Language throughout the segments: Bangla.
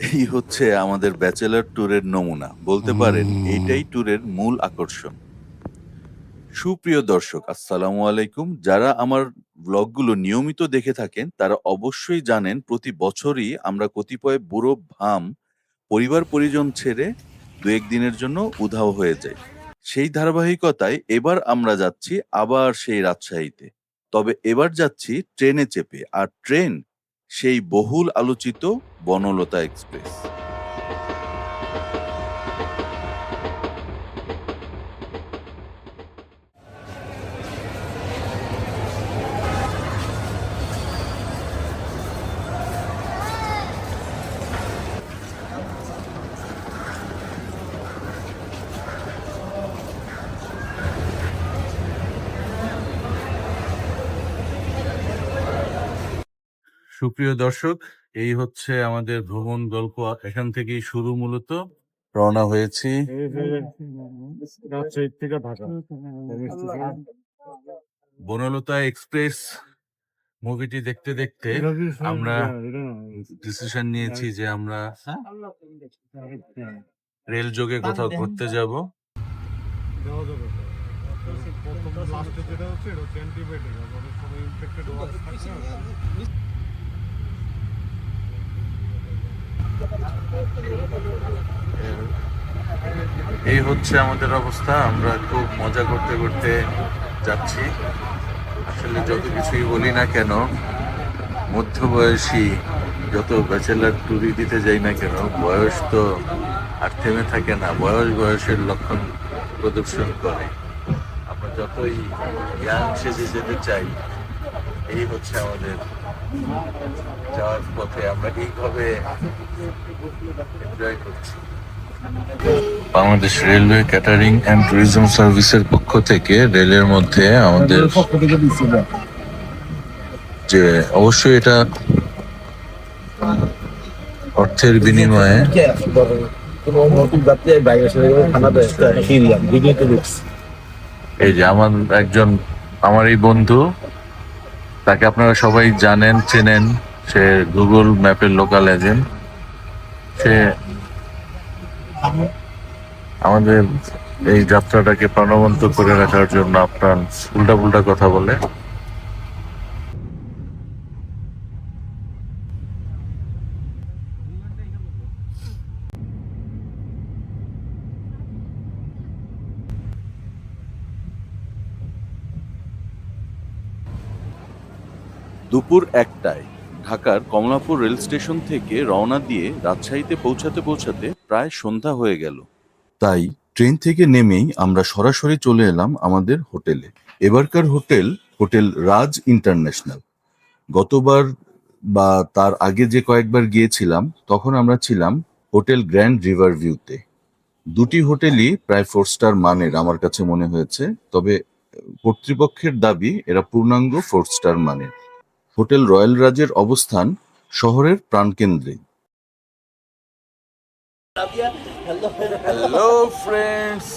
এই হচ্ছে আমাদের ব্যাচেলর ট্যুরের নমুনা। বলতে পারেন এইটাই ট্যুরের মূল আকর্ষণ। সুপ্রিয় দর্শক, আসসালামু আলাইকুম। যারা আমার ব্লগগুলো নিয়মিত দেখে থাকেন তারা অবশ্যই জানেন প্রতি বছরই আমরা কতিপয় বুড়ো ভাম পরিবার-পরিজন ছেড়ে ২-১ দিনের জন্য উধাও হয়ে যাই। সেই ধারাবাহিকতায় এবার আমরা যাচ্ছি আবার সেই রাজশাহীতে। তবে এবার যাচ্ছি ট্রেনে চেপে। আর ট্রেন সেই বহুল আলোচিত বনলতা এক্সপ্রেস। সুপ্রিয় দর্শক, এই হচ্ছে আমাদের ভ্রমণ গল্প। এখান থেকেই শুরু মূলত। রওনা হয়েছি রাজশাহী থেকে ঢাকা। বনলতা এক্সপ্রেস মুভিটি দেখতে দেখতে আমরা ডিসিশন নিয়েছি যে আমরা রেল যোগে কোথাও ঘুরতে যাব। প্রথম লাস্টে যেটা হচ্ছে এটা হচ্ছে অ্যান্টিবায়োটিক, অনেক সময় ইনফেক্টেড ওয়ার্ড থাকে না। এই হচ্ছে আমাদের অবস্থা। আমরা খুব মজা করতে করতে যাচ্ছি। আসলে যত কিছুই বলি না কেন, মধ্যবয়সী যত ব্যাচেলার ট্যুরি দিতে যাই না কেন, বয়স তো আর থেমে থাকে না। বয়সের লক্ষণ প্রদর্শন করে। আমরা যতই ইয়াং সেজে যেতে চাই, এই হচ্ছে আমাদের যাওয়ার পথে আমরা এইভাবে এনজয় করছি। Bangladesh railway catering and tourism সার্ভিসের পক্ষ থেকে রেলের মধ্যে আমাদের যে অবশ্যই এটা অর্থের বিনিময়ে এই যে আমার এই বন্ধু, তাকে আপনারা সবাই জানেন, চেনেন। সে গুগল ম্যাপের লোকাল এজেন্ট। সে আমাদের এই যাত্রাটাকে প্রাণবন্ত করে রাখার জন্য আপনার উল্টা পুল্টা কথা বলে। দুপুর ১টায় ঢাকার কমলাপুর রেল স্টেশন থেকে রওনা দিয়ে রাজশাহীতে পৌঁছাতে পৌঁছাতে প্রায় সন্ধ্যা হয়ে গেল। তাই ট্রেন থেকে নেমেই আমরা সরাসরি চলে এলাম আমাদের হোটেলে। এবারকার হোটেল রাজ ইন্টারন্যাশনাল। গতবার বা তার আগে যে কয়েকবার গিয়েছিলাম তখন আমরা ছিলাম হোটেল গ্র্যান্ড রিভার ভিউতে। দুটি হোটেলই প্রায় 4 স্টার মানের আমার কাছে মনে হয়েছে। তবে কর্তৃপক্ষের দাবি এরা পূর্ণাঙ্গ 4 স্টার মানের। হোটেল রয়্যাল রাজের অবস্থান শহরের প্রাণকেন্দ্রে। Hello friends,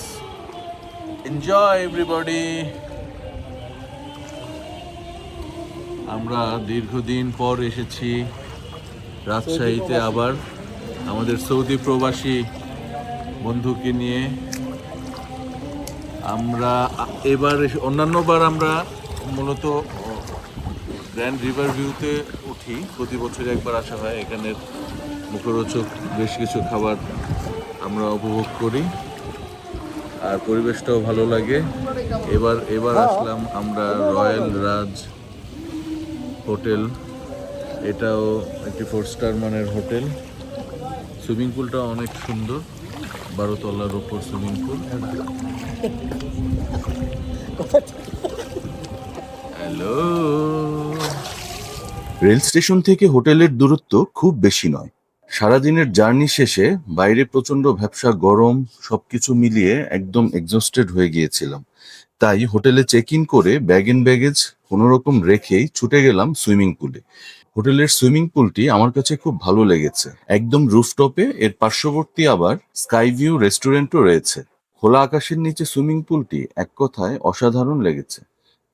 enjoy everybody. আমরা দীর্ঘদিন পর এসেছি রাজশাহীতে আবার আমাদের সৌদি প্রবাসী বন্ধুকে নিয়ে। আমরা অন্যান্যবার আমরা মূলত গ্র্যান্ড রিভার ভিউতে উঠি, প্রতি বছর একবার আসা হয়। এখানের মুখরোচক বেশ কিছু খাবার আমরা উপভোগ করি, আর পরিবেশটাও ভালো লাগে। এবার আসলাম আমরা রয়্যাল রাজ হোটেল। এটাও একটি 4 স্টার মানের হোটেল। সুইমিং পুলটা অনেক সুন্দর, 12 তলার উপর swimming pool. Hello. Rail station থেকে হোটেলের দূরত্ব খুব বেশি নয়। সারাদিনের জার্নি শেষে বাইরে প্রচন্ড ভ্যাপসা গরম, সবকিছু মিলিয়ে একদম এক্সস্টেড হয়ে গিয়েছিলাম। তাই হোটেলে চেক ইন করে ব্যাগ এন্ড ব্যাগেজ কোনোরকম রেখেই ছুটে গেলাম সুইমিং পুলে। হোটেলের সুইমিং পুলটি আমার কাছে খুব ভালো লেগেছে। একদম রুফটপে, এর পার্শ্ববর্তী আবার স্কাই ভিউ রেস্টুরেন্টও রয়েছে। খোলা আকাশের নিচে সুইমিং পুলটি এক কথায় অসাধারণ লেগেছে।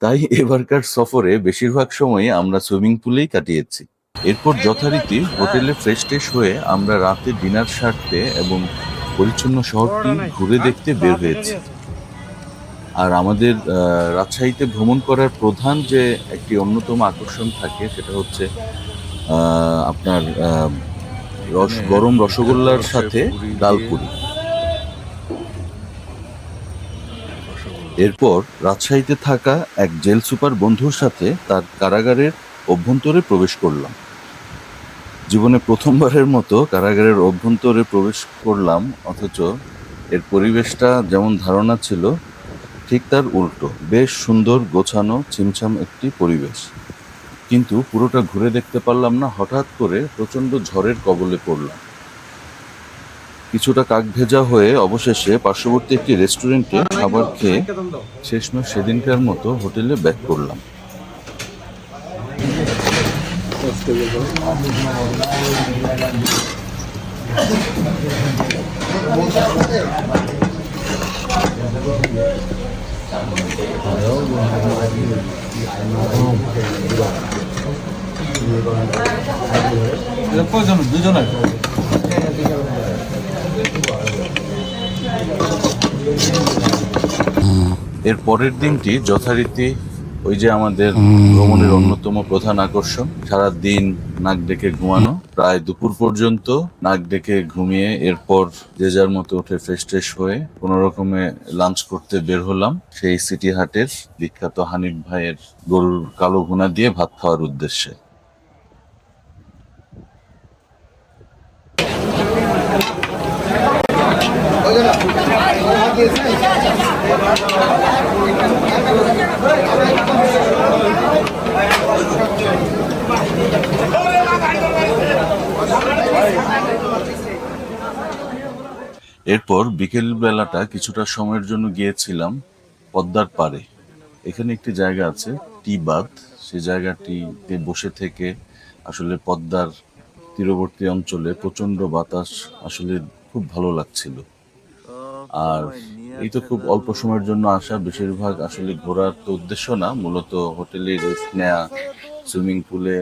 তাই এবারকার সফরে বেশিরভাগ সময়ই আমরা সুইমিং পুলেই কাটিয়েছি। এরপর যথারীতি হোটেলে ফ্রেশ ট্রেশ হয়ে আমরা রাতে ডিনার সারতে এবং পরিচ্ছন্ন শহরটি ঘুরে দেখতে বের হয়েছি। আর আমাদের রাজশাহীতে ভ্রমণ করার প্রধান যে একটি অন্যতম আকর্ষণ থাকে সেটা হচ্ছে আপনার গরম রসগোল্লার সাথে ডালপুরি। এরপর রাজশাহীতে থাকা এক জেল সুপার বন্ধুর সাথে তার কারাগারের অভ্যন্তরে প্রবেশ করলাম। জীবনে প্রথমবারের মতো কারাগারের অভ্যন্তরে প্রবেশ করলাম, অথচ এর পরিবেশটা যেমন ধারণা ছিল ঠিক তার উল্টো। বেশ সুন্দর, গোছানো, ছিমছাম একটি পরিবেশ। কিন্তু পুরোটা ঘুরে দেখতে পারলাম না, হঠাৎ করে প্রচণ্ড ঝড়ের কবলে পড়লাম। কিছুটা কাকভেজা হয়ে অবশেষে পার্শ্ববর্তী একটি রেস্টুরেন্টে খাবার খেয়ে শেষমেশ সেদিনকার মতো হোটেলে ব্যাক করলাম। দুজনের এর পরের দিনটি যথারীতি ওই যে আমাদের ভ্রমণের অন্যতম প্রধান আকর্ষণ, সারা দিন নাক ডেকে ঘুমানো। প্রায় দুপুর পর্যন্ত নাক ডেকে ঘুমিয়ে এরপর যে যার মতো উঠে ফ্রেশ ট্রেশ হয়ে কোনো রকমে লাঞ্চ করতে বের হলাম সেই সিটি হাটের বিখ্যাত হানিফ ভাইয়ের গরুর কালো ভুনা দিয়ে ভাত খাওয়ার উদ্দেশ্যে। এরপর বিকেল বেলাটা কিছুটা সময়ের জন্য গিয়েছিলাম পদ্মার পাড়ে। এখানে একটি জায়গা আছে টি বাঁধ, সেই জায়গাটিতে বসে থেকে আসলে পদ্মার তীরবর্তী অঞ্চলে প্রচন্ড বাতাস, আসলে খুব ভালো লাগছিল। আর এই তো খুব অল্প সময়ের জন্য আসা, বেশিরভাগ আসলে ঘোরার তো উদ্দেশ্য না, মূলত হোটেলে রেস্ট নেওয়া, সুইমিং পুলে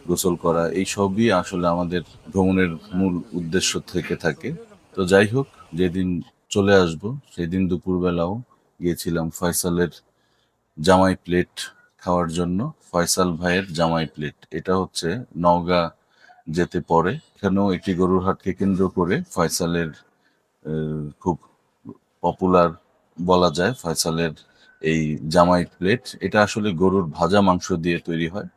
গোসল করা, এই সবই আসলে আমাদের ভ্রমণের মূল উদ্দেশ্য থেকে থাকে। তো যাই হোক, যেদিন চলে আসব সেদিন দুপুরবেলাও গিয়েছিলাম ফয়সালের জামাই প্লেট খাওয়ার জন্য। ফয়সাল ভাইয়ের জামাই প্লেট, এটা হচ্ছে নওগাঁ যেতে পড়ে। এখানেও একটি গরুর হাটকে কেন্দ্র করে ফয়সালের খুব পপুলার বলা যায় ফয়সালের এই জামাই প্লেট। এটা আসলে গরুর ভাজা মাংস দিয়ে তৈরি হয়।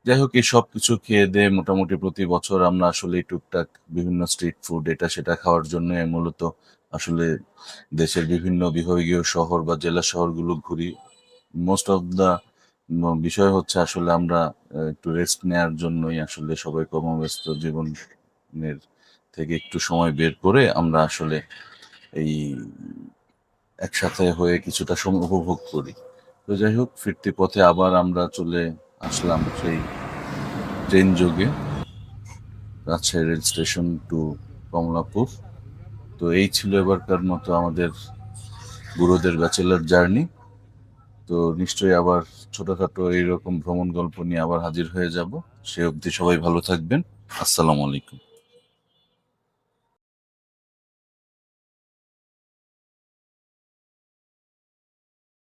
যাই হোক, এই সব কিছু খেয়ে দিয়ে মোটামুটি প্রতি বছর আমরা আসলে টুকটাক বিভিন্ন স্ট্রিট ফুড এটা সেটা খাওয়ার জন্য মূলত আসলে দেশের বিভিন্ন বিভাগীয় শহর বা জেলা শহরগুলো ঘুরি। মোস্ট অফ দা বিষয় হচ্ছে আসলে আমরা একটু রেস্ট নেওয়ার জন্যই আসলে সবাই কর্মব্যস্ত জীবনের থেকে একটু সময় বের করে আমরা আসলে এই একসাথে হয়ে কিছুটা সময় উপভোগ করি। তো যাই হোক, ফিরতি পথে আবার আমরা চলে আসলাম সেই ট্রেন যোগে Rajshahi rail station to Kamalapur. তো এই ছিল এবারকার মতো আমাদের গুরুদের ব্যাচেলার জার্নি। তো নিশ্চয়ই আবার ছোটখাটো এইরকম ভ্রমণ গল্প নিয়ে আবার হাজির হয়ে যাব। সে অবধি সবাই ভালো থাকবেন। আসসালামু আলাইকুম।